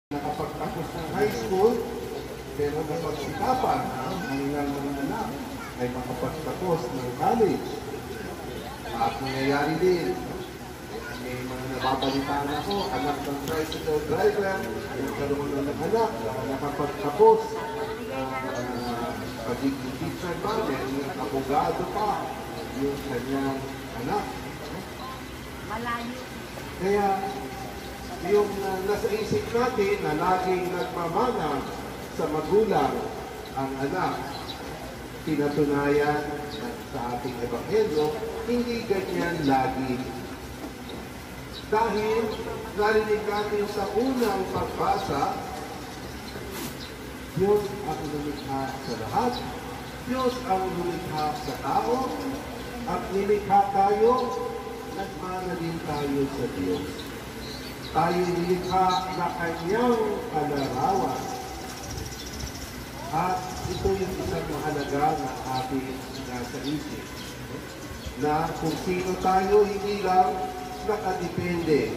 nakapagtapos ng high school, pero napagsikapan ang kanilang mga anak ay makapagtapos ng college. At nangyayari din, may mga nababalitaan ako, anak ng tricycle driver, nagkaroon ng anak na nakapagtapos pagiging teacher ba, may abogado pa yung kanyang anak. Malayo. Kaya, yung nasa isip natin na laging nagmamana sa magulang ang anak, pinatunayan sa ating ebanghelyo, hindi ganyan lagi. Dahil narinig natin sa unang pagbasa, Diyos ang lumikha sa lahat, Diyos ang lumikha sa tao, at nilikha tayo, nagmana din tayo sa Diyos. Tayo nilikha na kanyang kalarawan. At ito yung isang mahalaga na ating nasa isip. Na kung sino tayo, hindi lang nakadepende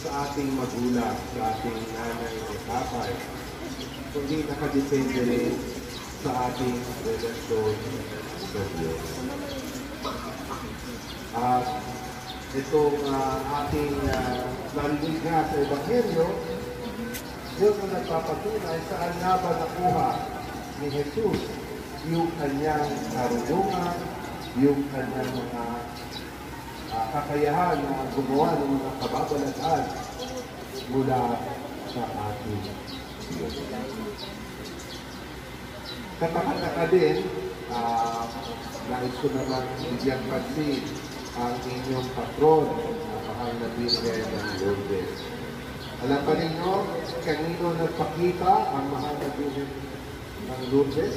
sa ating magulang, sa ating nanay o tatay, kundi nakadepende rin sa ating relasyon sa Diyos. At itong ating narinig nga sa Ebanghelyo, Diyos ang nagpapatunay saan nga ba nakuha ni Jesus yung kanyang karunungan, yung kanyang mga kakayahan na gumawa ng mga kababalaghan mula sa ating Diyos. Kapag-taka din, nais ko naman bigyan pansin ang inyong patron na mahal na Birhen ng Lourdes. Alam pa ninyo, kanino nagpakita ang mahal na Birhen ng Lourdes?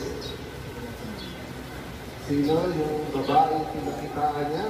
Sino yung babae pinakitaan niya?